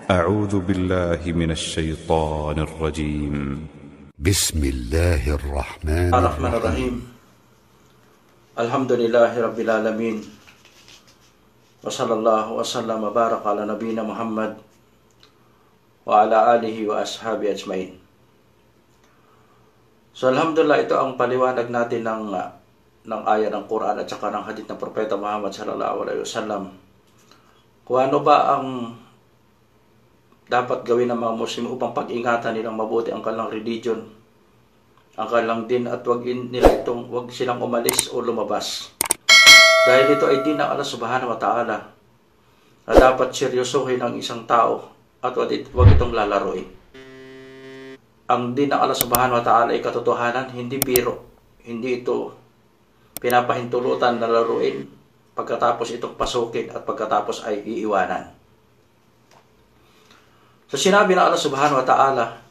أعوذ بالله من الشيطان الرجيم. بسم الله الرحمن الرحيم. الحمد لله رب العالمين وصلى الله وسلم وبارك على نبينا محمد وعلى آله وأصحابه أجمعين. So alhamdulillah, ito ang paliwanag natin ng ayat ng Quran at saka ng hadith ng Propeta Muhammad sallallahu alaihi wasallam. Kung ano ba ang dapat gawin ng mga Muslim upang pag-ingatan nilang mabuti ang kanilang religion, ang kanilang din, at wag silang umalis o lumabas. Dahil ito ay din ng Allah subhanahu wa ta'ala na dapat seryosohin ng isang tao at wag itong lalaroin. Ang din ng Allah subhanahu wa ta'ala ay katotohanan, hindi biro. Hindi ito pinapahintulutan na laruin pagkatapos itong pasukin at pagkatapos ay iiwanan. So sinabi ng Allah subhanahu wa ta'ala,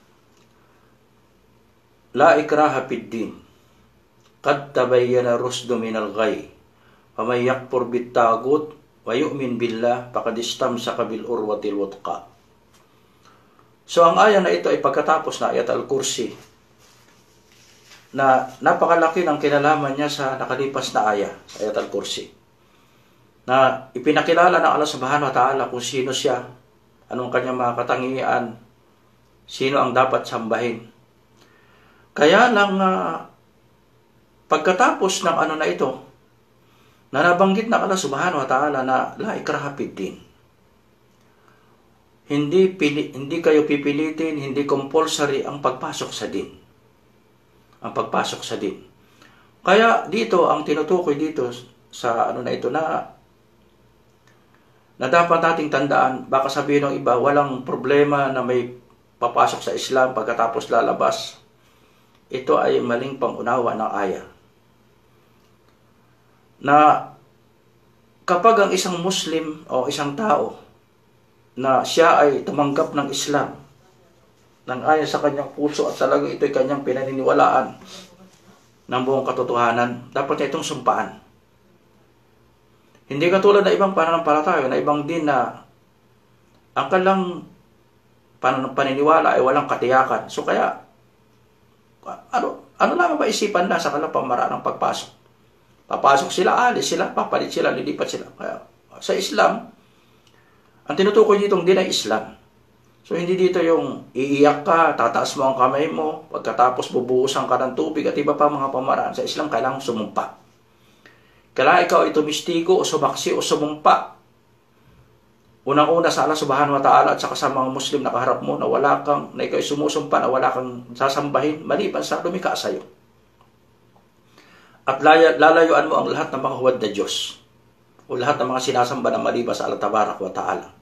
La ikraha fid din, qad tabayyana rusdu minal ghayy, wa may yakfur bit-taghut wa yu'min billah faqad istamsaka bil urwatil wuthqa. So ang aya na ito ay pagkatapos na ayat al-Kursi, na napakalaki ng kinalaman niya sa nakalipas na aya, ayat al-Kursi, na ipinakilala ng Allah subhanahu wa ta'ala kung sino siya, anong kanyang mga katangian, sino ang dapat sambahin. Kaya lang pagkatapos ng na ito, na nabanggit ng Allah subhanahu wa ta'ala na la ikraha fid din. Hindi kayo pipilitin, hindi compulsory ang pagpasok sa din. Ang pagpasok sa din. Kaya dito, ang tinutukoy dito sa na ito na dapat nating tandaan, baka sabihin ng iba, walang problema na may papasok sa Islam pagkatapos lalabas. Ito ay maling pangunawa ng aya. Na kapag ang isang Muslim o isang tao na siya ay tumanggap ng Islam ng ayon sa kanyang puso at talagang ito ay kanyang pinaniniwalaan ng buong katotohanan, dapat niya itong sumpaan. Hindi katulad na ibang pananampalataya, na ibang din na ang kanilang paniniwala ay walang katiyakan. So kaya, ano lang maisipan na sa kanilang pamaraan ng pagpasok? Papasok sila, alis sila, papalit sila, lilipat sila. Kaya sa Islam, ang tinutukoy dito din ay Islam. So hindi dito yung iiyak ka, tataas mo ang kamay mo, pagkatapos bubuhusan ka ng tubig at iba pa mga pamaraan. Sa Islam, kailangan sumumpa. Kailangan ikaw ay tumistigo o sumaksi o sumumpa. Unang-una sa Allah subhanahu wa ta'ala at saka sa mga Muslim na kaharap mo na ikaw ay sumusumpa na wala kang sasambahin maliban sa lumikha sa iyo. At lalayuan mo ang lahat ng mga huwad na Diyos o lahat ng mga sinasamba na maliban sa Allah tabarak wa ta'ala.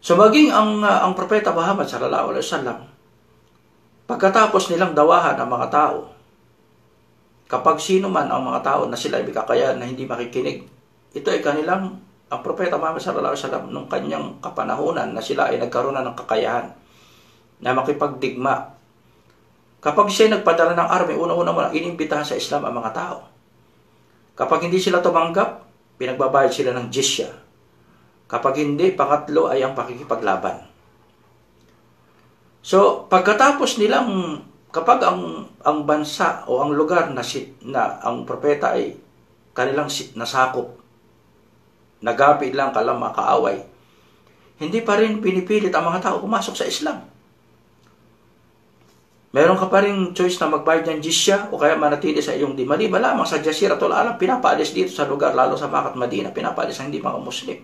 So maging ang Propeta Muhammad sallallahu alaihi wasallam, pagkatapos nilang dawahan ang mga tao, kapag sino man ang mga tao na sila ay may kakayahan na hindi makikinig, ito ay ang Propeta Muhammad sallallahu alaihi wasallam nung kanyang kapanahunan na sila ay nagkaroon ng kakayahan na makipagdigma. Kapag siya nagpadala ng army, una-una mo lang inimbitahan sa Islam ang mga tao. Kapag hindi sila tumanggap, pinagbabayad sila ng jizya. Kapag hindi, pangatlo ay ang pakikipaglaban. So, pagkatapos nilang, kapag ang bansa o ang lugar na ang propeta ay kanilang nasakop, nagapit lang kalang makaaway, hindi pa rin pinipilit ang mga tao pumasok sa Islam. Meron ka pa rin choice na magbayad ng jizya o kaya manatili sa iyong di. Maliban lamang sa Jaziratul Arab, pinapaalis dito sa lugar, lalo sa Makkah at Madina, pinapaalis ang hindi mga Muslim.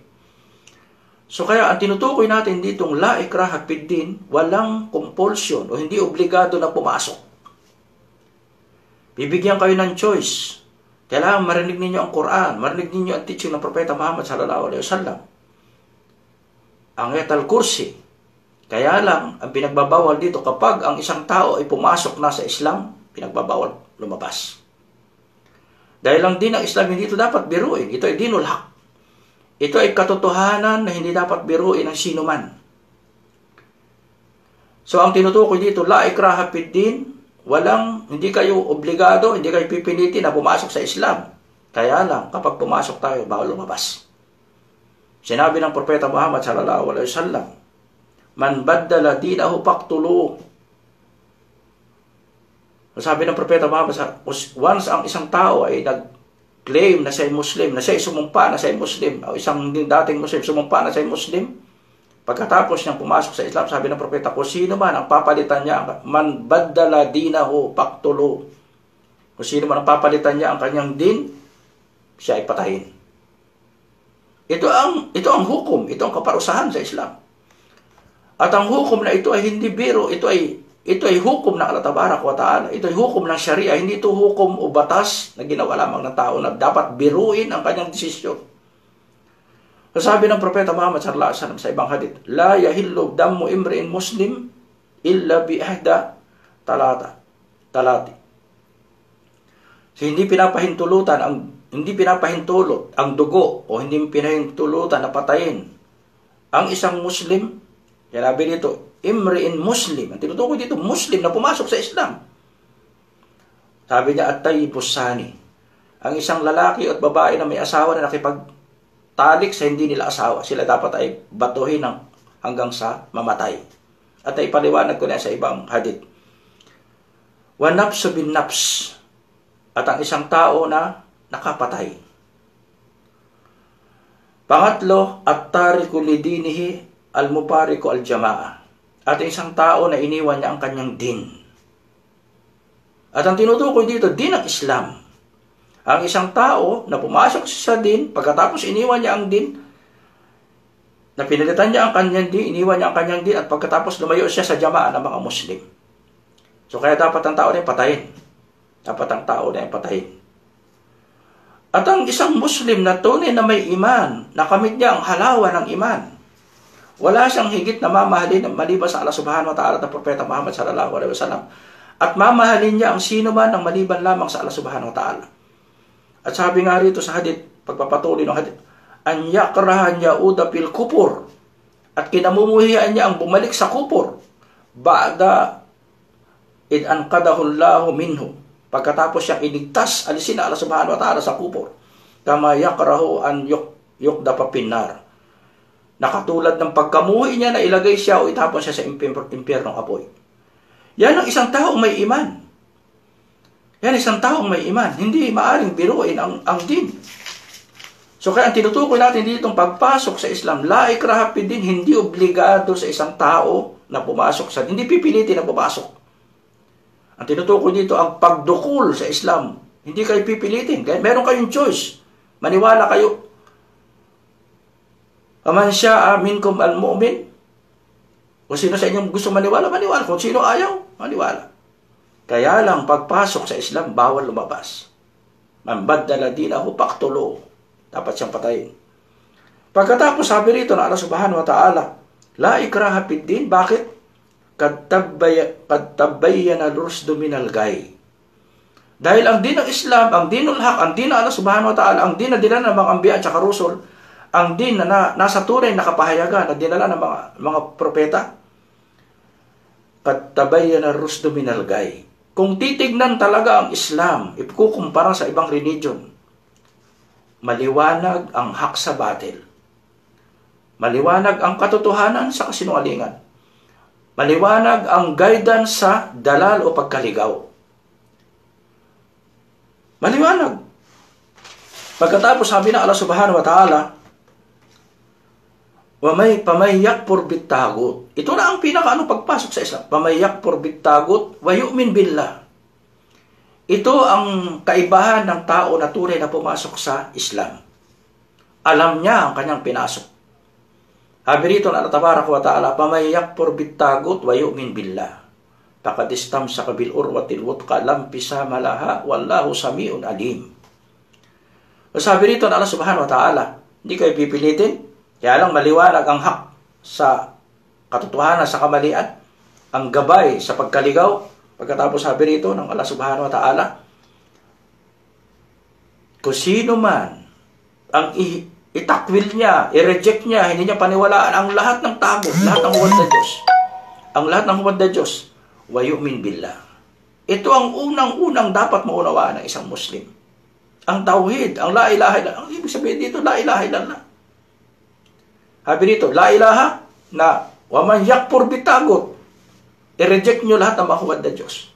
So kaya ang tinutukoy natin ditong la ikraha fid din, walang compulsion o hindi obligado na pumasok. Bibigyan kayo ng choice. Kailangan marinig ninyo ang Quran, marinig ninyo ang teaching ng Propeta Muhammad sallallahu alaihi wasallam. Ang ayat al-Kursi. Kaya lang, ang pinagbabawal dito, kapag ang isang tao ay pumasok na sa Islam, pinagbabawal lumabas. Dahil lang din ang Islam, hindi ito dapat biruin. Ito ay dinul haq. Ito ay katotohanan na hindi dapat biruin ng sino man. So ang tinutukoy dito, la ikraha fid din, hindi kayo obligado, hindi kayo pipilitin na pumasok sa Islam. Kaya lang, kapag pumasok tayo, bawal lumabas. Sinabi ng Propeta Muhammad sallallahu alaihi wasallam Man baddala dinahu faqtuluhu. Sabi ng Propeta Muhammad, once ang isang tao ay nag-claim na siya ay Muslim, na siya ay sumumpa na siya ay Muslim, o isang dating Muslim sumumpa na siya ay Muslim, pagkatapos niyang pumasok sa Islam, sabi ng Propeta, kung sino man ang papalitan niya, man baddala dinahu faqtuluhu. Kung sino man ang papalitan niya ang kanyang din, siya ay patayin. Ito ang hukom, ito ang kaparusahan sa Islam. At ang hukom na ito ay hindi biro, ito ay hukom ng Allah Tabaraka wa Ta'ala. Ito ay hukom ng Sharia, hindi ito hukom o batas na ginawa lamang ng tao na dapat biruin ang kanyang desisyon. Sabi ng Propeta Muhammad sallallahu alaihi wasallam sa ibang hadith, la yahillu damu imri'in muslim illa bi ihda talati. So, hindi pinapahintulot ang dugo o hindi pinahintulutan na patayin ang isang Muslim. Yan sabi dito, imri'in muslim. Ang tinutukoy dito, Muslim na pumasok sa Islam. Sabi niya, at-tayyibus sani. Ang isang lalaki at babae na may asawa na nakipagtalik sa hindi nila asawa, sila dapat ay batuhin hanggang sa mamatay. At ay paliwanag ko na sa ibang hadith. Wa nafsu bin nafs. At ang isang tao na nakapatay. Pangatlo, at-tariku lidinihi al-mupariku al-jama'a. At isang tao na iniwan niya ang kanyang din. At ang tinutukoy dito, din ang Islam. Ang isang tao na pumasok sa din, pagkatapos iniwan niya ang din, na pinalitan niya ang kanyang din, iniwan niya ang kanyang din, at pagkatapos lumayo siya sa jama'a ng mga Muslim. So kaya dapat ang tao na yung patayin. Dapat ang tao na yung patayin. At ang isang Muslim na tunay na may iman, nakamit niya ang halawa ng iman, wala siyang higit na mamahalin maliban sa Allah Subhanahu wa Ta'ala at Propeta Muhammad sallallahu alaihi wasallam. At mamahalin niya ang sino man ng maliban lamang sa Allah Subhanahu wa Ta'ala. At sabi nga rito sa hadith, pagpapatuloy ng hadith, an yakrahan yauda fil kupur. At kinamumuhian niya ang bumalik sa kupur. Ba'da id anqadahu Allahu minhu. Pagkatapos siyang iligtas, alisin na Allah Subhanahu wa Ta'ala sa kupur. Kama yakrahu an yukda pa pinnar. Nakatulad ng pagkamuhi niya na ilagay siya o itapon siya sa impyernong apoy. Yan ang isang taong may iman. Yan isang taong may iman. Hindi maaring biruin ang din. So kaya ang tinutukoy natin dito ang pagpasok sa Islam, la ikraha fid din, hindi obligado sa isang tao na pumasok sa, hindi pipilitin na pumasok. Ang tinutukoy dito ang pagdukul sa Islam. Hindi kayo pipilitin. Kaya meron kayong choice. Maniwala kayo. Aman sya'a minkum al-mu'min. Kung sino sa inyong gusto maniwala, maniwala. Kung sino ayaw, maniwala. Kaya lang, pagpasok sa Islam, bawal lumabas. Man baddala dinahu faqtuluhu. Dapat siyang patayin. Pagkatapos, sabi rito na Allah Subhanahu wa Ta'ala, la ikraha fid din. Bakit? Qad tabayyana al-rusdu minal ghayy. Dahil ang din ng Islam, ang dinul haq, ang din ng Allah Subhanahu wa Ta'ala, ang din na dinala ng mga anbiya at saka rusul, ang din na nasa tunay na kapahayagan na dinala ng mga propeta, qad tabayyana ar-rusdu minal ghayy. Kung titignan talaga ang Islam, ikukumpara sa ibang religion, maliwanag ang hak sa batil. Maliwanag ang katotohanan sa kasinungalingan. Maliwanag ang guidance sa dalal o pagkaligaw. Maliwanag. Pagkatapos sabi na Allah Subhanahu wa Ta'ala, pamayakpur bittagut. Ito na ang pagpasok sa Islam. Pamayakpur bittagut wa yu'min billah. Ito ang kaibahan ng tao na tunay na pumasok sa Islam. Alam niya ang kanyang pinasok. Sabi rito na Allah Tabaraka wa Ta'ala, pamayakpur bittagut wa yu'min billah. Faqad istamsaka bil urwatil wuthqa lam pisama laha wallahu sami'un alim. Sabi rito na Allah Subhanahu wa Ta'ala, hindi kayo pipilitin. Kaya lang maliwanag ang hak sa katotohanan, sa kamalian, ang gabay sa pagkaligaw. Pagkatapos sabi rito ng Allah Subhanahu wa Ta'ala, kung sino man ang itakwil niya, i-reject niya, hindi niya paniwalaan ang lahat ng tabo, lahat ng huwad na Diyos. Ang lahat ng huwad na Diyos, wa yu'min billah. Ito ang unang-unang dapat maunawaan ng isang Muslim. Ang tauhid, ang la ilaha illallah. Ang ibig sabihin dito, la ilaha illallah. Sabi dito, la ilaha na Wa man yakfur bitagut, i-reject nyo lahat ng mga huwad na Diyos.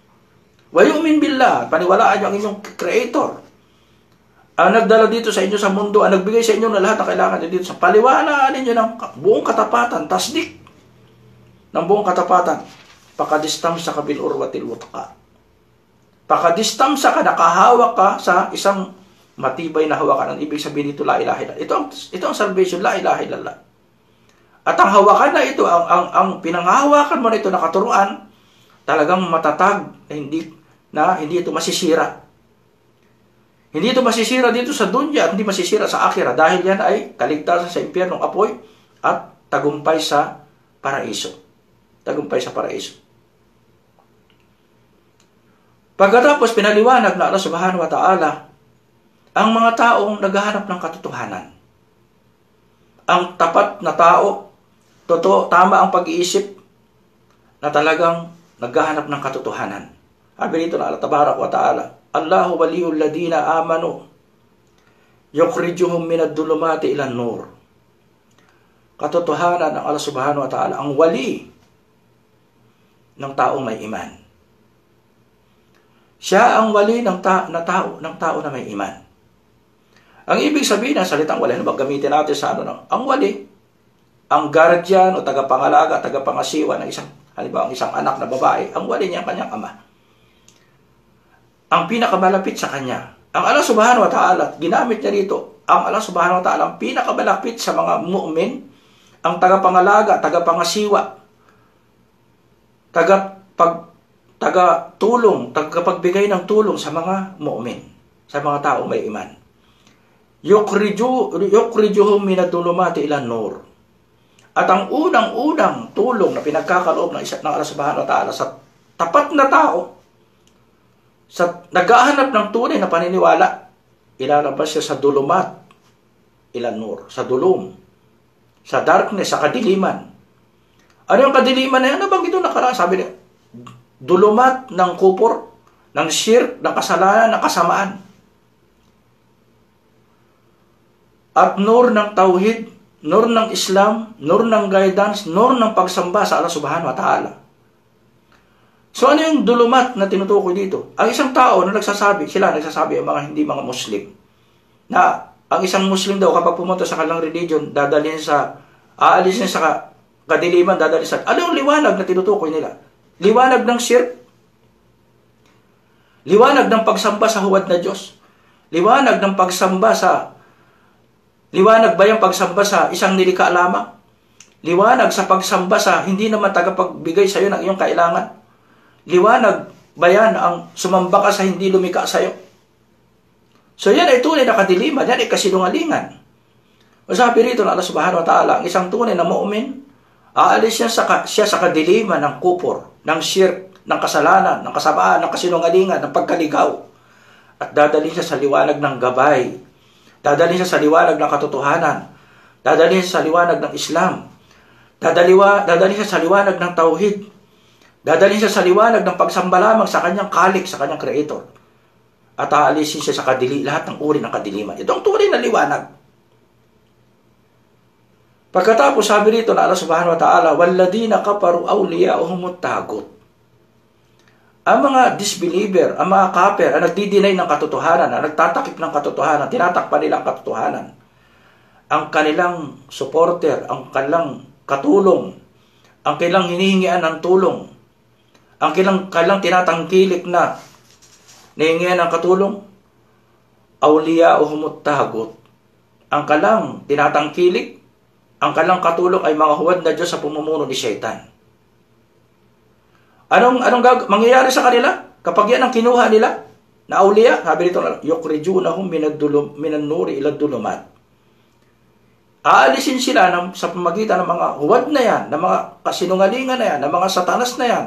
Wa yu'min billah, paniwalaan nyo ang inyong Creator. Ang nagdala dito sa inyo sa mundo, ang nagbigay sa inyo ng lahat na kailangan nyo dito, sa paliwanaan ninyo ng buong katapatan, tasdik ng buong katapatan. Pakadistam sa kabil urwatil wutqa. Pakadistam sa ka, nakahawak ka sa isang matibay na hawakan. Ang ibig sabihin dito, la ilaha illallah. Ito ang salvation, la ilaha illallah. At ang hawakan na ito, ang pinanghahawakan mo na ito na katuruan, talagang matatag, na hindi ito masisira. Hindi ito masisira dito sa dunya at hindi masisira sa akhirah, dahil yan ay kaligtasan sa impyernong apoy at tagumpay sa paraiso. Tagumpay sa paraiso. Pagkatapos pinaliwanag na Allah subhanahu wa ta'ala ang mga taong naghahanap ng katotohanan. Ang tapat na tao, totoo, tama ang pag-iisip na talagang naghahanap ng katotohanan. Sabi dito na Allah tabarak wa ta'ala, Allahu waliyul ladina amanu yukhrijuhum minad dhulumati ilan nur. Katotohanan ng Allah subhanahu wa ta'ala, ang wali ng taong may iman. Siya ang wali ng tao na may iman. Ang ibig sabihin ng salitang wali, ano ba gamitin natin sa ang wali, ang guardian o tagapangalaga, tagapangasiwa ng isang, halimbawa, isang anak na babae, ang wali niya ang kanyang ama. Ang pinakamalapit sa kanya. Ang Allah subhanahu wa ta'ala, ginamit niya rito, ang Allah subhanahu wa ta'ala, ang pinakamalapit sa mga mu'min, ang tagapangalaga, tagapangasiwa, tagatulong, tagapagbigay ng tulong sa mga mu'min, sa mga tao may iman. Yukhrijuhum minad dhulumati ilan nur. At ang unang-unang tulong na pinagkakaloob ng Allah subhanahu wa ta'ala sa tapat na tao, sa naghahanap ng tunay na paniniwala, ilalabas siya sa dhulumat ilan nur, sa dulum, sa darkness, sa kadiliman. Ano yung kadiliman na yan? Ano bang ito nakaraan? Sabi niya, dulumat ng kupor, ng shirk, ng kasalanan, ng kasamaan. At nur ng tauhid, nur ng Islam, nur ng guidance, nur ng pagsamba sa Allah subhanahu wa ta'ala. So ano yung dulumat na tinutukoy dito? Ang isang tao na nagsasabi ang mga hindi mga Muslim, na ang isang Muslim daw kapag pumunta sa kanilang religion, aalisin sa kadiliman, dadalhin sa, ano yung liwanag na tinutukoy nila? Liwanag ng shirk, liwanag ng pagsamba sa huwad na Diyos, liwanag ng pagsamba sa, liwanag ba yung pagsamba sa isang nilikha lamang? Liwanag sa pagsamba sa hindi naman tagapagbigay sa iyo ng iyong kailangan? Liwanag ba yan ang sumamba ka sa hindi lumikha sa iyo? So yan ay tunay na kadiliman, yan ay kasinungalingan. Sabi rito na Allah subhanahu wa ta'ala, ang isang tunay na mu'min, aalis siya sa kadiliman ng kupor, ng shirk, ng kasalanan, ng kasamaan, ng kasinungalingan, ng pagkaligaw. At dadalhin siya sa liwanag ng gabay. Dadalhin siya sa liwanag ng katotohanan. Dadalhin siya sa liwanag ng Islam. Dadalhin siya sa liwanag ng tauhid. Dadalhin siya sa liwanag ng pagsamba lamang sa kanyang Khalik, sa kanyang Creator. At aalisin siya sa lahat ng uri ng kadiliman. Ito ang tunay na liwanag. Pagkatapos sabi rito na Allah subhanahu wa ta'ala, walladina kafaru awliya'uhumut tagut. Ang mga disbeliever, ang mga kafir, ang nagdi-deny ng katotohanan, ang nagtatakip ng katotohanan, tinatakpan nilang katotohanan, ang kanilang supporter, ang kanilang katulong, ang kanilang hinihingian ng tulong, ang kanilang tinatangkilik na hihingian ng katulong, awliya'uhumut tagut. Ang kanilang tinatangkilik, ang kanilang katulong ay mga huwad na Diyos sa pumumuno ni Shaitan. Anong mangyayari sa kanila? Kapag yan ang kinuha nila, na awliya, sabi dito, yukhrijunahum minan nuri ilad dhulumat. Aalisin sila sa pamagitan ng mga huwad na yan, ng mga kasinungalingan na yan, ng mga satanas na yan,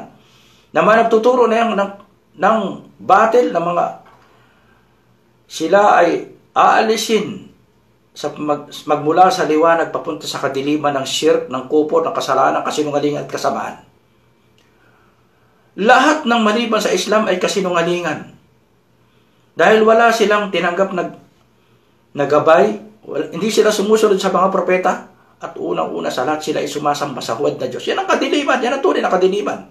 na mga nagtuturo na yan ng battle, ng mga sila ay aalisin magmula sa liwanag papunta sa kadiliman ng shirk, ng kupor, ng kasalanan, kasinungalingan at kasamaan. Lahat ng maliban sa Islam ay kasinungalingan. Dahil wala silang tinanggap na gabay, hindi sila sumusunod sa mga propeta, at unang-una sa lahat sila ay sumasamba sa huwad na Diyos. Yan ang kadiliman, yan ang tunay na kadiliman.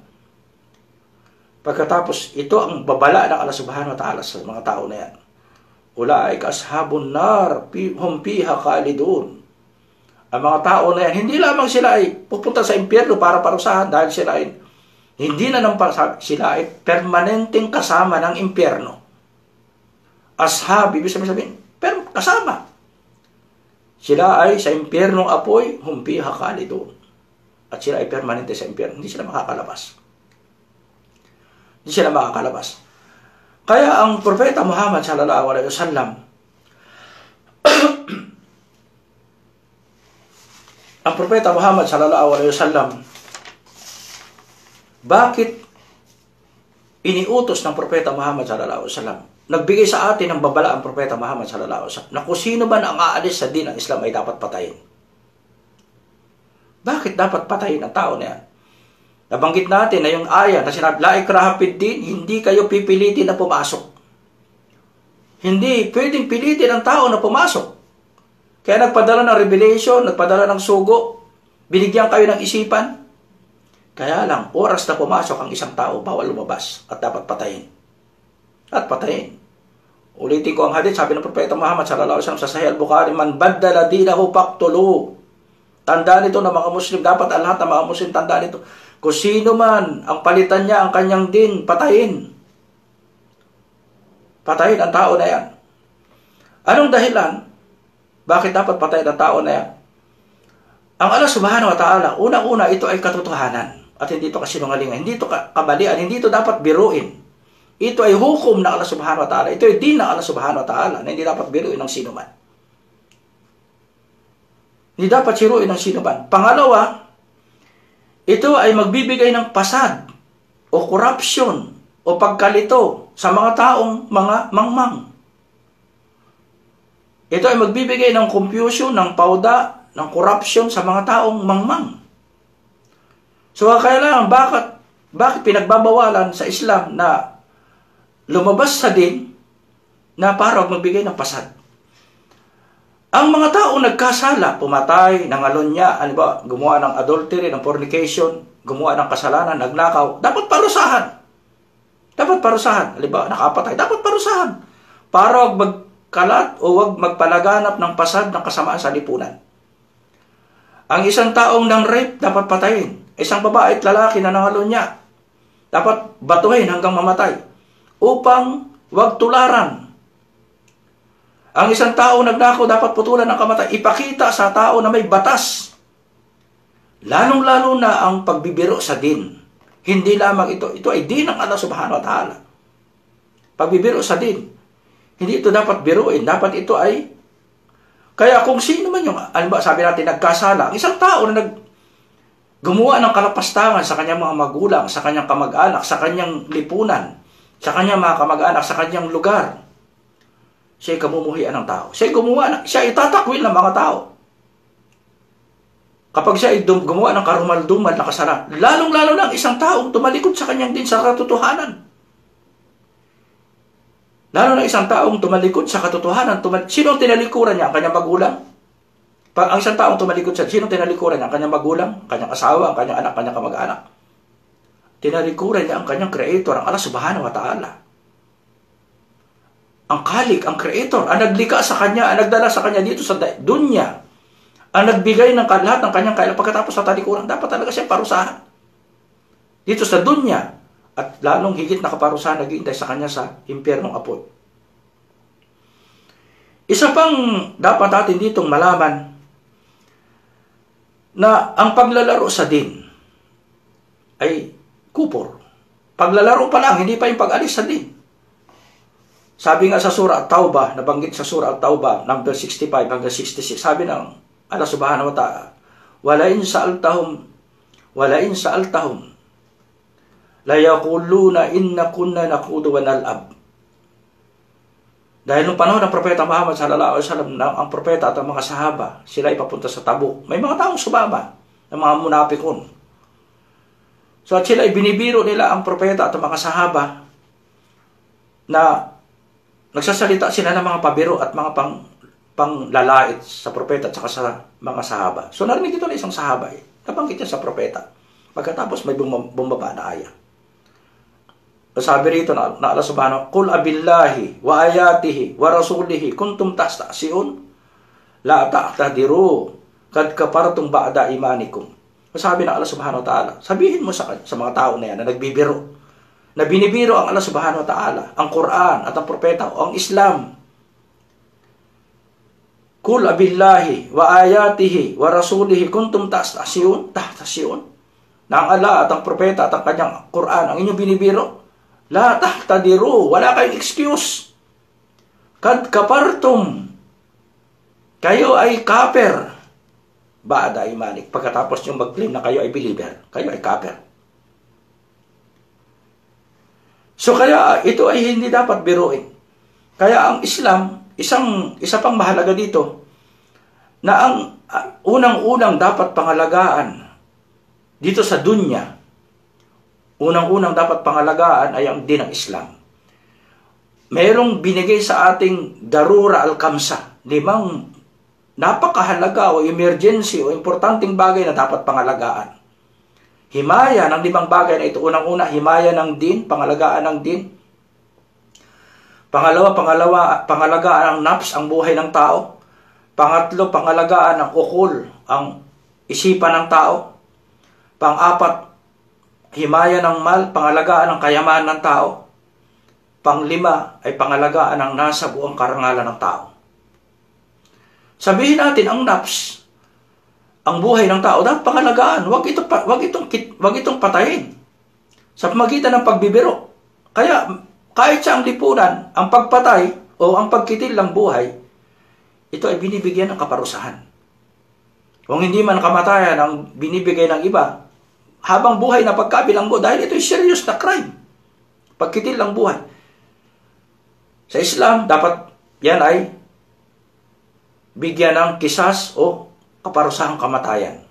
Pagkatapos, ito ang babala ng Allah subhanahu wa ta'ala sa mga tao na yan. Ulaika ashabun nar, hum fiha khalidun. Ang mga tao na yan, hindi lamang sila ay pupunta sa impyerno para parusahan dahil sila ay hindi na sila ay permanenteng kasama ng impyerno. Ashab, ibig sabihin, kasama. Sila ay sa impyernong apoy, hum fiha khalidun. At sila ay permanente sa impyerno, hindi sila makakalabas. Hindi sila makakalabas. Kaya ang Propeta Muhammad sallallahu alaihi wasallam ang Propeta Muhammad sallallahu alaihi wasallam, bakit iniutos ng Propeta Muhammad sallallahu alaihi wasallam? Nagbigay sa atin ng babala ang Propeta Muhammad sallallahu alaihi wasallam na kung sino man ang aalis sa din ng Islam ay dapat patayin. Bakit dapat patayin ang tao na yan? Nabanggit natin na yung ayah na sinabi, la ikraha fid din, hindi kayo pipilitin na pumasok. Hindi pwedeng pilitin ang tao na pumasok. Kaya nagpadala ng revelation, nagpadala ng sugo, binigyan kayo ng isipan. Kaya lang, oras na pumasok ang isang tao, bawal lumabas at dapat patayin. At patayin. Ulitin ko ang hadith, sabi ng Propeta Muhammad sallallahu alaihi wasallam sa Sahih al-Bukhari, man baddala dinahu faqtuluhu. Tandaan ito ng mga Muslim, dapat ang lahat ng mga Muslim tandaan ito. Kung sino man ang palitan niya ang kanyang din, patayin. Patayin ang tao na yan. Anong dahilan? Bakit dapat patayin ang tao na yan? Ang Allah subhanahu wa ta'ala, unang-una ito ay katotohanan. At hindi ito kasinungalingan, hindi ito kabalian, hindi ito dapat biruin. Ito ay hukom ng Allah subhanahu wa ta'ala. Ito ay din ng Allah subhanahu wa ta'ala na hindi dapat biruin ng sino man. Hindi dapat siruin ng sino man. Pangalawa, ito ay magbibigay ng pasad o corruption o pagkalito sa mga taong mga mangmang. Ito ay magbibigay ng confusion, ng pauda, ng corruption sa mga taong mangmang. So kaya lang, bakit pinagbabawalan sa Islam na lumabas sa din na para magbigay ng pasad? Ang mga taong nagkasala, pumatay, nangalon niya, ano ba, gumawa ng adultery, ng fornication, gumawa ng kasalanan, nagnakaw, dapat parusahan. Dapat parusahan. Halimbawa, nakapatay, dapat parusahan. Para wag magkalat o wag magpalaganap ng pasad ng kasamaan sa lipunan. Ang isang taong nang rape, dapat patayin. Isang babae at lalaki na nangalon niya, dapat batuhin hanggang mamatay. Upang wag tularan. Ang isang tao nagnakaw, dapat putulan ng kamatay. Ipakita sa tao na may batas. Lalong-lalo na ang pagbibiro sa din. Hindi lamang ito. Ito ay din ng Allah subhanahu wa ta'ala. Pagbibiro sa din. Hindi ito dapat biruin. Dapat ito ay... Kaya kung sino man yung, sabi natin, nagkasala, ang isang tao na gumawa ng kalapastangan sa kanyang mga magulang, sa kanyang kamag-anak, sa kanyang lipunan, sa kanyang mga kamag-anak, sa kanyang lugar, siya ay kamumuhian ng tao. Siya ay itatakwil ng mga tao. Kapag siya ay gumawa ng karumal-dumal na kasalanan, lalong-lalo na ang isang taong tumalikod sa kanyang din sa katotohanan. Lalo na isang taong tumalikod sa katotohanan, sino ang tinalikuran niya? Ang kanyang magulang? Pag ang isang taong tumalikod sa, sino ang tinalikuran niya? Ang kanyang magulang, ang kanyang asawa, ang kanyang anak, ang kanyang kamag-anak. Tinalikuran niya ang kanyang creator, ang Allah subhanahu wa ta'ala. Ang Khalik, ang creator, ang naglikha sa kanya, ang nagdala sa kanya dito sa dunya, ang nagbigay ng lahat ng kanyang kailangan pagkatapos sa talikuran, dapat talaga siya parusahan. Dito sa dunya, at lalong higit na kaparusahan naghihintay sa kanya sa impyernong apoy. Isa pang dapat natin ditong malaman na ang paglalaro sa din ay kupor. Paglalaro pa lang, hindi pa yung pag-alis sa din. Sabi nga sa Surah At-Taubah, nabanggit sa Surah At-Taubah, number 65 hanggang 66, sabi ng Allah subhanahu wa ta'ala, walain sa'altahum, la yaquluna inna kunna naqudu wa nal'ab. Dahil nung panahon ng Propeta Muhammad sallallahu alaihi wasallam, ang propeta at ang mga sahaba, sila ipapunta sa Tabuk. May mga taong sumama, ng mga munapikon. So at sila ibinibiro nila ang propeta at ang mga sahaba na nagsasalita sila ng mga pabiro at mga panglalait sa propeta at saka sa mga sahaba. So narinig ito na isang sahaba nabanggit niya sa propeta. Pagkatapos may bumaba na aya. Sabi rito na Allah subhanahu, Qul abillahi wa ayatihi wa rasulihi kuntum tasta'siun la ta'tadiru kad kafartum ba'da imanikum. Sabi ng Allah subhanahu wa ta'ala, sabihin mo sa mga tao na yan na nagbibiro, na binibiro ang Allah subhanahu wa ta'ala, ang Quran at ang propeta o ang Islam. Qul abillahi wa ayatihi wa rasulihi kuntum tasta'siun na ang Allah at ang propeta at ang kanyang Quran ang inyong binibiro. La tahtadiru, wala kayong excuse. Kad kapartum, kayo ay kaper. Ba'da imanik, pagkatapos yung mag-claim na kayo ay believer, kayo ay kaper. So kaya ito ay hindi dapat biruin. Kaya ang Islam, isa pang mahalaga dito, na ang unang-unang dapat pangalagaan dito sa dunya, unang-unang dapat pangalagaan ay ang din ng Islam. Mayroong binigay sa ating darura al-kamsa, 5 napakahalaga o emergency o importanteng bagay na dapat pangalagaan. Himaya ng 5 bagay na ito. Unang-una, himaya ng din, pangalagaan ng din. Pangalagaan ng nafs, ang buhay ng tao. Pangatlo, pangalagaan ng ukul, ang isipan ng tao. Pang-4, himaya ng mal, pangalagaan ng kayamanan ng tao. Pang-5 ay pangalagaan ng nasa buong karangalan ng tao. Sabihin natin ang nafs, ang buhay ng tao, dapat pangalagaan. Wag itong patayin sa pamagitan ng pagbibiro. Kaya kahit sa ang lipunan, ang pagpatay o ang pagkitil ng buhay, ito ay binibigyan ng kaparusahan. Kung hindi man kamatayan ang binibigay ng iba, habang buhay na pagkabilanggo, dahil ito ay serious na crime. Pagkitil ng buhay. Sa Islam, dapat yan ay bigyan ng kisas o kaparusahang kamatayan.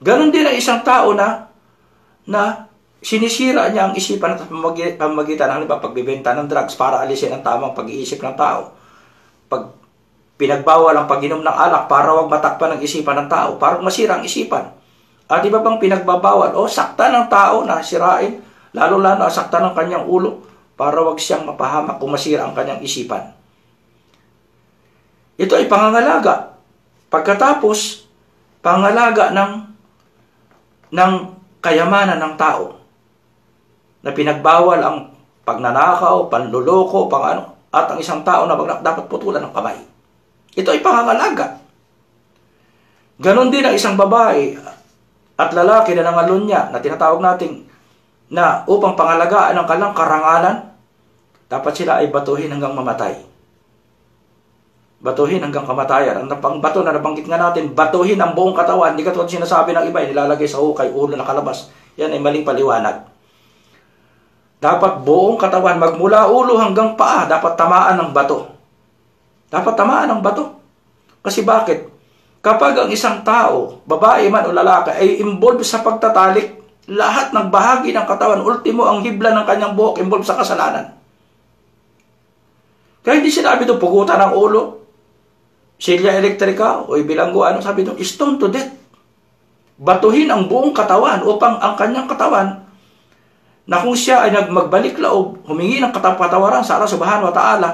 Ganon din ang isang tao na sinisira niya ang isipan at pamamagitan ng pagbibenta ng drugs para alisin ang tamang pag-iisip ng tao. Pag pinagbawal ang pag-inom ng alak para wag matakpan ang isipan ng tao, para masira ang isipan. At iba bang pinagbabawal o sakta ng tao na sirain, lalo-lalo sakta ng kanyang ulo para wag siyang mapahamak kung masira ang kanyang isipan. Ito ay pangangalaga. Pagkatapos, pangangalaga ng kayamanan ng tao na pinagbawal ang pagnanakaw, panluloko, at ang isang tao na dapat putulan ng kamay. Ito ay pangangalaga. Ganon din ang isang babae at lalaki na nangalun niya na tinatawag nating na upang pangalagaan ang kanilang karangalan, dapat sila ay batuhin hanggang mamatay. Batuhin hanggang kamatayan. Ang pangbato na nabanggit nga natin, batuhin ang buong katawan. Hindi katulad sinasabi ng iba, nilalagay sa hukay, ulo na kalabas. Yan ay maling paliwanag. Dapat buong katawan, magmula ulo hanggang paa, dapat tamaan ng bato. Dapat tamaan ng bato. Kasi bakit? Kapag ang isang tao, babae man o lalaki, ay involved sa pagtatalik, lahat ng bahagi ng katawan, ultimo ang hibla ng kanyang buhok, involved sa kasalanan. Kaya hindi sinabi ito, pugutan ng ulo, silya elektrika o ibilanggo, sabi ito, stone to death. Batuhin ang buong katawan upang ang kanyang katawan na kung siya ay magbalik loob, humingi ng katapatawaran sa Allah subhanahu wa ta'ala,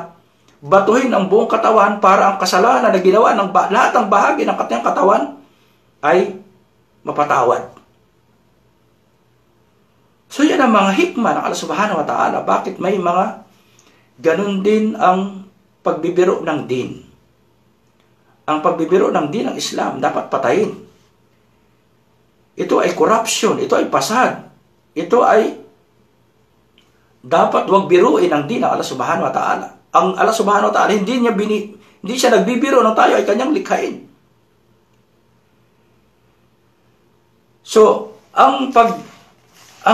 batuhin ang buong katawan para ang kasalanan na ginawa ng lahat ng bahagi ng kanyang katawan ay mapatawad. So yan ang mga hikmah ng Allah subhanahu wa ta'ala. Bakit may mga ganun din ang pagbibiro ng din? Ang pagbibiro ng din ng Islam dapat patayin. Ito ay corruption, ito ay pasad. Ito ay dapat wag biruin ang din ng Allah subhanahu wa ta'ala. Ang Allah subhanahu wa ta'ala hindi siya nagbibiro ng tayo ay kanyang likhain. So, ang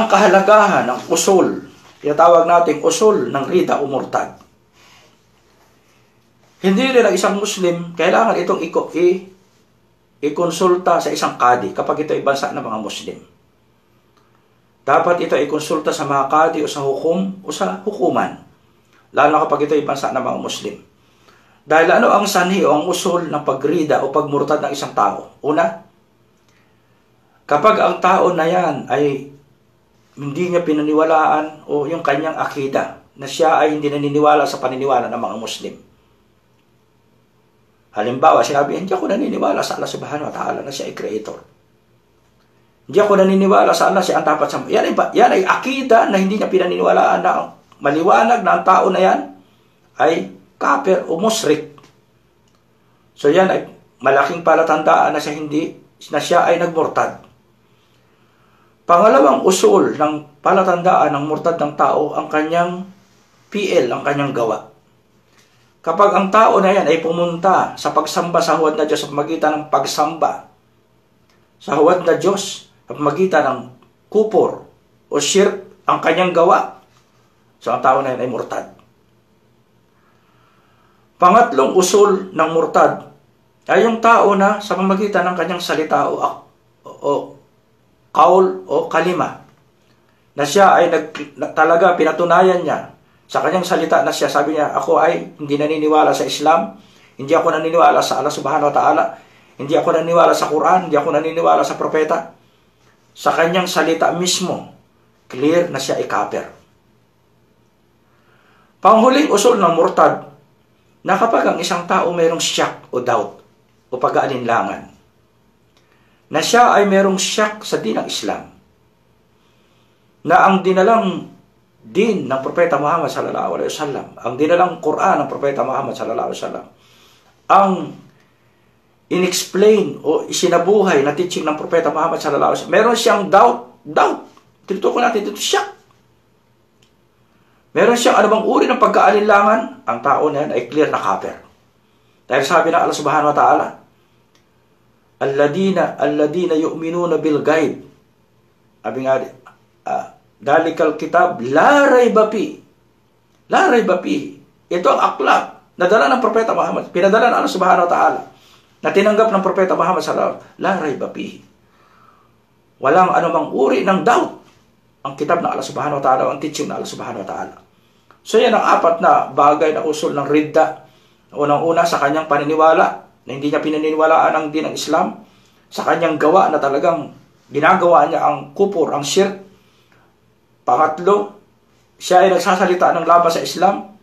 kahalagahan ng usul, tinatawag natin usul ng rida o murtad. Hindi rin ang isang Muslim, kailangan itong ikonsulta sa isang kadi kapag ito ay bansa ng mga Muslim. Dapat ito ay konsulta sa mga kadi o sa hukum o sa hukuman, lalo na kapag ito ay bansa ng mga Muslim. Dahil ano ang sanhi o ang usul ng pagrida o pagmurtad ng isang tao? Una, kapag ang tao na yan ay hindi niya pinaniwalaan o yung kanyang akida, na siya ay hindi naniniwala sa paniniwala ng mga Muslim. Halimbawa, sinabi, hindi ako naniniwala sa Allah subhanahu wa ta'ala na siya ay creator. Hindi ako naniniwala sa Allah siya ang tapat sa... Yan ay akida na hindi niya pinaniniwalaan na maliwanag na ang tao na yan ay kafir o musyrik. So yan ay malaking palatandaan na siya ay nagmurtad. Pangalawang usul ng palatandaan ng murtad ng tao ang kanyang PL, ang kanyang gawa. Kapag ang tao na yan ay pumunta sa pagsamba sa huwad na Diyos sa pamagitan ng pagsamba sa huwad na Diyos sa pamagitan ng kupor o shirk ang kanyang gawa, so ang tao na yan ay murtad. Pangatlong usul ng murtad ay yung tao na sa pamagitan ng kanyang salita o kaul o kalima na siya ay talaga pinatunayan niya sa kanyang salita na siya, sabi niya, ako ay hindi naniniwala sa Islam, hindi ako naniniwala sa Allah subhanahu wa ta'ala, hindi ako naniniwala sa Quran, hindi ako naniniwala sa propeta. Sa kanyang salita mismo, clear na siya ay kafir. Panghuling usul ng murtad, na kapag ang isang tao mayroong shock o doubt o pag-aalinlangan, na siya ay mayroong shock sa din ng Islam, na ang dinalang din ng Propeta Muhammad sallallahu alaihi wasallam, ang dinalang Quran ng Propeta Muhammad sallallahu alaihi wasallam, ang inexplain o isinabuhay na teaching ng Propeta Muhammad sallallahu alaihi wasallam, meron siyang doubt. Tinutukoy natin dito, shock. Meron siyang anumang uri ng pagkaalinlangan, ang tao na yan ay clear na kafir. Dahil sabi ng Allah subhanahu wa ta'ala, alladina yu'minuna bil ghaib. Sabi nga, dalikal kitab, la rayba fi. La rayba fi. Ito ang akhlaq na dala ng Propeta Muhammad, pinadala ng Allah subhanahu wa ta'ala, na tinanggap ng Propeta Muhammad sallallahu alaihi wasallam, la rayba fi. Walang anumang uri ng doubt ang kitab ng Allah subhanahu wa ta'ala o ang teaching ng Allah subhanahu wa ta'ala. So yan ang apat na bagay na usul ng ridda. Unang-una sa kanyang paniniwala na hindi niya pinaniniwalaan ang din ng Islam, sa kanyang gawa na talagang ginagawa niya ang kupur, ang shirk. Pangatlo, siya ay nagsasalita ng laban sa Islam.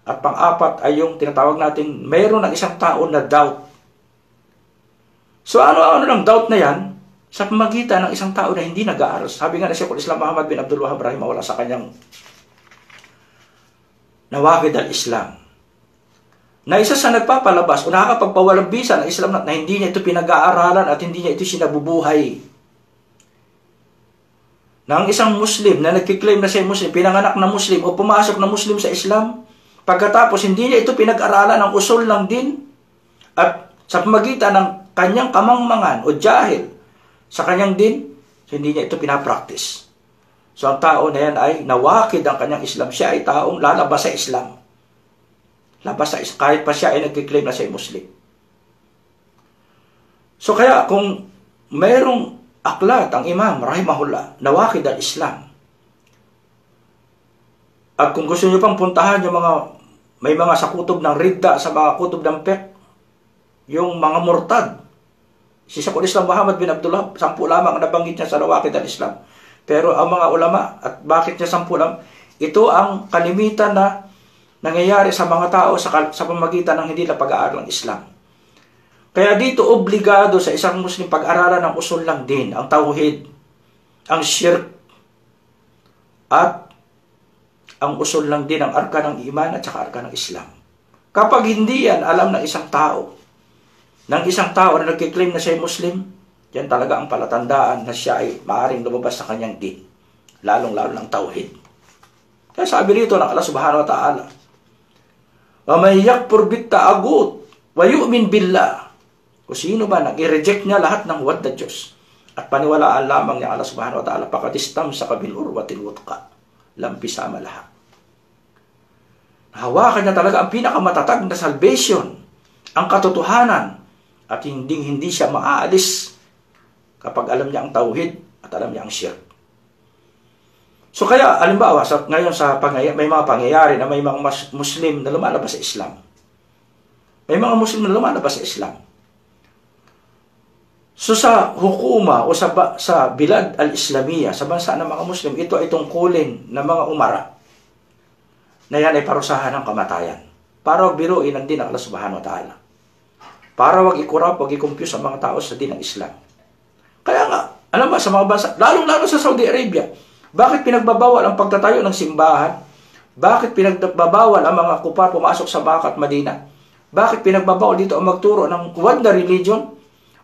At pang-apat ay yung tinatawag natin, mayroon ng isang tao na doubt. So ano ng doubt na yan? Sa pamagitan ng isang tao na hindi nag-aaral. Sabi nga na Sheikhul Islam Muhammad bin Abdul Wahhab rahimahullah sa kanyang Nawaqid al-Islam, na isa sa nagpapalabas o nakakapagpawalang bisa ng Islam na hindi niya ito pinag-aaralan at hindi niya ito sinabubuhay. Na ang isang Muslim na nagkiklaim na siya Muslim, pinanganak na Muslim o pumasok na Muslim sa Islam, pagkatapos hindi niya ito pinag-aralan ang usul ng din at sa pamagitan ng kanyang kamangmangan o jahil sa kanyang din, so hindi niya ito pinapractice. So ang tao na yan ay nawakid ang kanyang Islam. Siya ay taong lalabas sa Islam. Labas sa Islam. Kahit pa siya ay nagkiklaim na siya ay Muslim. So kaya kung mayroong aklat ang Imam rahimahullah, nawakid ang Islam. At kung gusto niyo pang puntahan yung may mga sa kutob ng ridda, sa mga kutob ng fiqh, yung mga murtad, si Sheikhul Islam Muhammad bin Abdul Wahhab, 10 lamang nabanggit niya sa nawakid ang Islam. Pero ang mga ulama, at bakit niya 10 lang, ito ang kalimitan na nangyayari sa mga tao sa pamagitan ng hindi na pag-aaral ng Islam. Kaya dito obligado sa isang Muslim pag-aralan ng usul lang din, ang tauhid, ang shirk, at ang usul lang din, ang arkan ng iman at saka arkan ng Islam. Kapag hindi yan alam ng isang tao na nagkiklaim na siya ay Muslim, yan talaga ang palatandaan na siya ay maaaring lumabas sa kanyang din, lalong-lalo ng tauhid. Kaya sabi rito ng Allah subhanahu wa ta'ala, wa may yakfur bit-ta'agut wa yu'min billah. Kung sino ba nag-reject niya lahat ng huwad na Diyos at paniwalaan lamang niya Allah subhanahu wa ta'ala, faqad istamsaka bil urwatil wuthqa, lampisama lahat. Hawakan niya talaga ang pinakamatatag na salvation, ang katotohanan, at hindi siya maaalis kapag alam niya ang tauhid at alam niya ang shirk. So kaya, alimbawa, ngayon may mga pangyayari na may mga Muslim na lumalabas sa Islam. May mga Muslim na lumalabas sa Islam. So sa hukuma o sa bilad al-Islamiyya, sa bansa ng mga Muslim, ito ay tungkulin ng mga umara na yan ay parusahan ng kamatayan. Para wag biruin ang din ng Allah subhanahu wa ta'ala. Para wag ikurap, wag i-confuse ang mga tao sa din ng Islam. Kaya nga, alam mo, sa mga bansa, lalong-lalo sa Saudi Arabia, bakit pinagbabawal ang pagtatayo ng simbahan? Bakit pinagbabawal ang mga kupar pumasok sa Makkah at Madina? Bakit pinagbabawal dito ang magturo ng wanda religion?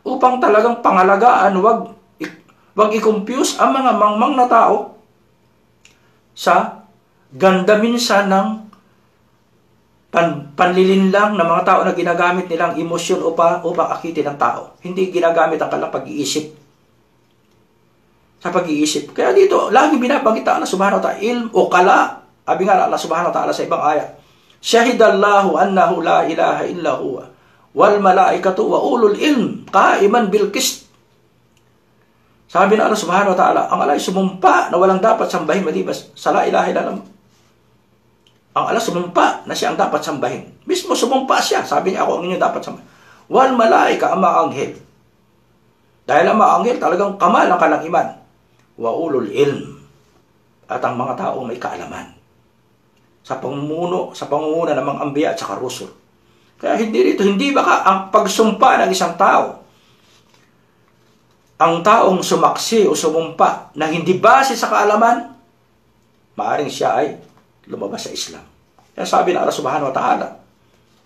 Upang talagang pangalagaan, wag i-confuse ang mga mangmang na tao sa ganda minsan ng panlilinlang ng mga tao na ginagamit nilang emosyon upang akitin ng tao. Hindi ginagamit ang kanilang pag-iisip. Sa pag-iisip. Kaya dito, lagi binabanggit ang Allah subhanahu wa ta'ala, ilm o kala. Sabi nga Allah subhanahu wa ta'ala sa ibang ayat, Shahidallahu annahu la ilaha illa huwa wal malaikatu wa ulul ilm qaiman bil qist. Sabi na Allah subhanahu wa ta'ala, ang Allah ay sumumpa na walang dapat sambahin maliban sa la ilaha illallah. Ang Allah sumumpa na siya ang dapat sambahin. Mismo sumumpa siya. Sabi niya, ako ang inyo dapat sambahin. Wal malaika, ang mga anghel. Dahil ang mga anghel talagang kamal ang kalang iman. Wa ulul ilm. At ang mga taong may kaalaman. Sa pangunguna ng mga ambiya at saka rusul. Kaya hindi baka ang pagsumpa ng isang tao, ang taong sumaksi o sumumpa na hindi base sa kaalaman, maaaring siya ay lumabas sa Islam. Kaya sabi ng Allah subhanahu wa ta'ala,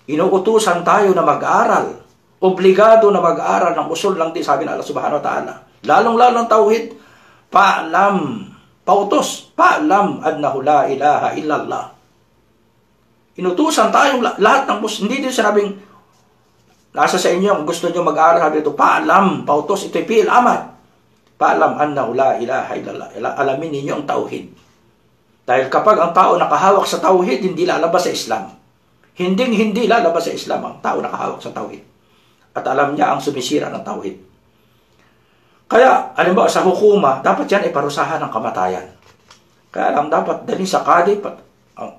inuutusan tayo na mag-aral, obligado na mag-aral ng usul lang din, sabi ng Allah subhanahu wa ta'ala. Lalong-lalong tauhid, pautos, pa'lam annahu la ilaha illallah. Inutusan tayong lahat ng Muslim. Hindi din sinabing, nasa sa inyo, ang gusto nyo mag-aaral, sabi ito, paalam, pautos, ito'y fi'il amad. Paalam annahu la ilaha illallah. Alamin ninyo ang tauhid. Dahil kapag ang tao nakahawak sa tauhid, hindi lalabas sa Islam. Hindi lalabas sa Islam ang tao nakahawak sa tauhid. At alam niya ang sumisira ng tauhid. Kaya, alam mo, sa hukuma, dapat yan ay parusahan ng kamatayan. Kaya lang dapat dalhin sa kadi,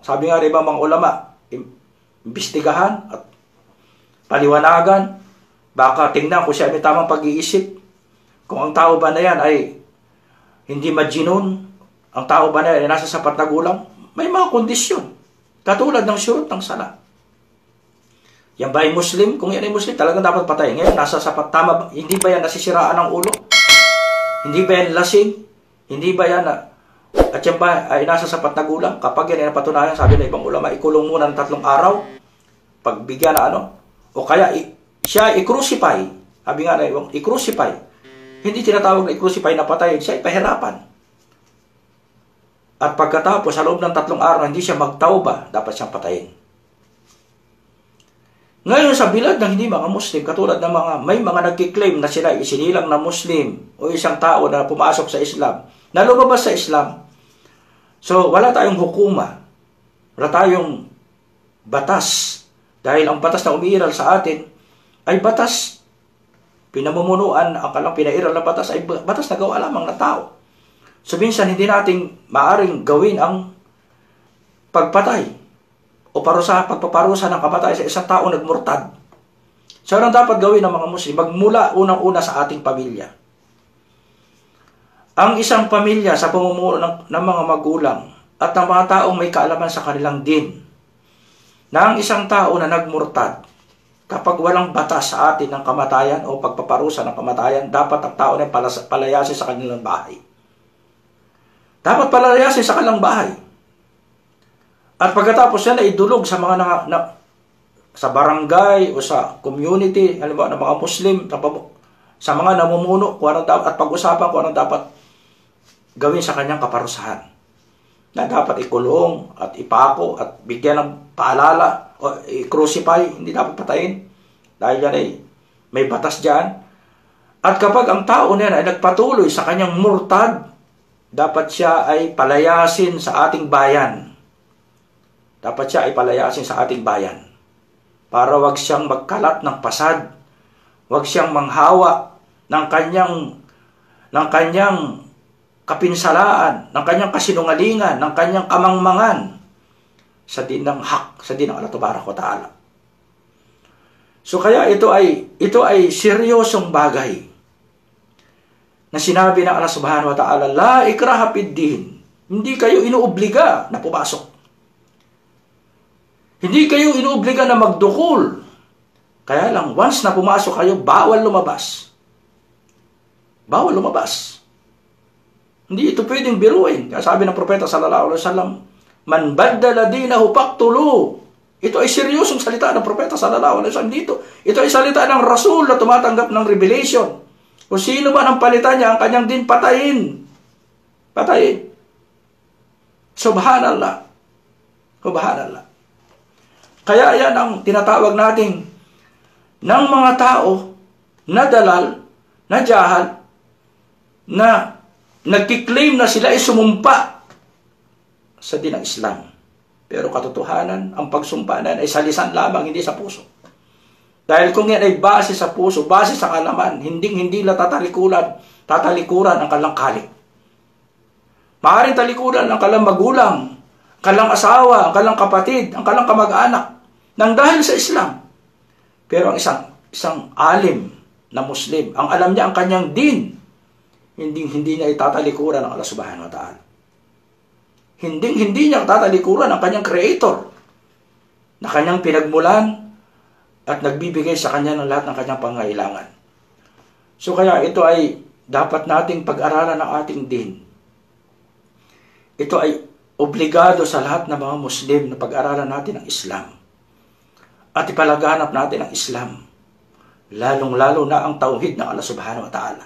sabi nga rin mga ulama, imbestigahan at paliwanagan, baka tingnan kung siya may tamang pag-iisip, kung ang tao ba na yan ay hindi majinun, ang tao ba na yan ay nasa sapat na gulang, may mga kondisyon, katulad ng syurut ng sala. Yan ba ay Muslim? Kung yan ay Muslim, talagang dapat patayin. Ngayon, nasa sapat tama, hindi ba yan nasisiraan ng ulo? Hindi ba yan lasing? Hindi ba yan at yan ba ay nasa sapat na gulang? Kapag yan ay napatunayan, sabi na ibang ulama, ikulong muna ng 3 araw, pagbigyan na o kaya siya i-crucify, sabi nga na i-crucify, hindi tinatawag na i-crucify na patayin, siya ay pahirapan. At pagkatapos, sa loob ng 3 araw, hindi siya magtauba, dapat siyang patayin. Ngayon sa bilad ng hindi mga Muslim, katulad ng may mga nagkiklaim na sila isinilang na Muslim o isang tao na pumasok sa Islam, na lumabas sa Islam. So, wala tayong hukuma, wala tayong batas. Dahil ang batas na umiiral sa atin ay batas, pinamumunuan, ang kalang pinairal na batas ay batas na gawa lamang na tao. So, minsan hindi nating maaring gawin ang pagpatay o pagpaparusa ng kamatay sa isang tao nagmurtad. So, anong dapat gawin ng mga Muslim? Magmula unang-una sa ating pamilya. Ang isang pamilya sa pamumuno ng mga magulang at ng mga taong may kaalaman sa kanilang din, na ang isang tao na nagmurtad, kapag walang batas sa atin ng kamatayan o pagpaparusa ng kamatayan, dapat ang tao na palayasin sa kanilang bahay. Dapat palayasin sa kanilang bahay. At pagkatapos yan ay idulog sa mga sa barangay o sa community, halimbawa ng mga Muslim, sa mga namumuno, at pag-usapan kung anong dapat gawin sa kanyang kaparusahan. Na dapat ikulong at ipako at bigyan ng paalala o i-crucify, hindi dapat patayin. Dahil yan ay may batas dyan. At kapag ang tao na yan ay nagpatuloy sa kanyang murtad, dapat siya ay palayasin sa ating bayan. Dapat siya ay palayasin sa ating bayan. Para wag siyang magkalat ng pasad. Wag siyang manghawa ng kanyang kapinsalaan, ng kanyang kasinungalingan, ng kanyang kamangmangan sa din ng hak, sa din ng Allah Tabaraka wa Ta'ala. So kaya ito ay seryosong bagay na sinabi ng Allah Subhanahu wa Ta'ala, la ikraha fid din. Hindi kayo inuobliga na pumasok. Hindi kayo inuobliga na magdukul. Kaya lang, once na pumasok kayo, bawal lumabas. Bawal lumabas. Hindi ito pwedeng biruin. Kaya sabi ng propeta sallallahu alaihi wasallam, man baddala dinahu faqtulu. Ito ay seryosong salita ng propeta sallallahu alaihi wasallam dito. Ito ay salita ng Rasul na tumatanggap ng revelation. Kung sino man ang palitan niya, ang kanyang din patayin. Patayin. Subhanallah. Subhanallah. Kaya yan ang tinatawag nating ng mga tao na dalal, na jahal, na nagkiklaim na sila ay sumumpa sa din ng Islam. Pero katotohanan, ang pagsumpa na ay sa lisan lamang, hindi sa puso. Dahil kung yan ay base sa puso, base sa kalaman, hindi na tatalikuran ang kalang kalik. Maaaring talikuran ang kalang magulang, kalang asawa, ang kalang kapatid, ang kalang kamag-anak, nang dahil sa Islam. Pero ang isang alim na Muslim, ang alam niya ang kanyang din, hindi niya itatalikuran ang Allah Subhanahu wa Ta'ala. Hindi niya tatalikuran ang kanyang Creator na kanyang pinagmulan at nagbibigay sa kanya ng lahat ng kanyang pangangailangan. So kaya ito ay dapat nating pag-aralan ng ating din. Ito ay obligado sa lahat ng mga Muslim na pag-aralan natin ang Islam. At ipalaganap natin ang Islam. Lalong-lalo na ang tauhid ng Allah Subhanahu wa Ta'ala.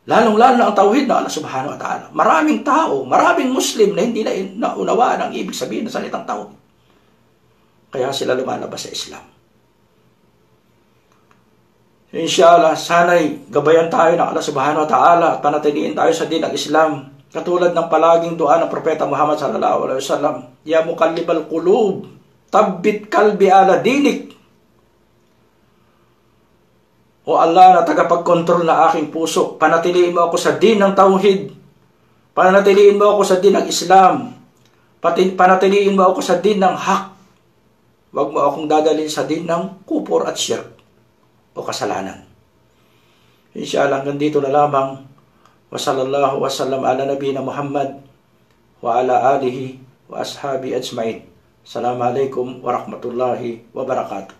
Lalong-lalo na ang tauhid ng Allah Subhanahu wa Ta'ala. Maraming tao, maraming Muslim na hindi na naunawaan ang ibig sabihin ng salitang tauhid. Kaya sila lumalabas sa Islam. Inshallah, sana'y gabayan tayo ng Allah Subhanahu wa Ta'ala at panatiliin tayo sa din ng Islam. Katulad ng palaging dua ng Propeta Muhammad sallallahu alaihi wasallam, ya muqallibal qulub, tabbit kalbi ala dinik. O Allah na tagapagkontrol na aking puso, panatiliin mo ako sa din ng tauhid. Panatiliin mo ako sa din ng Islam. Panatiliin mo ako sa din ng hak. Huwag mo akong dadalhin sa din ng kupor at syirk o kasalanan. Inshallah, hanggang dito na lamang. Wa sallallahu wa sallam ala nabiyina Muhammad wa ala alihi wa ashabi ajmain. Assalamualaikum warahmatullahi wabarakatuh.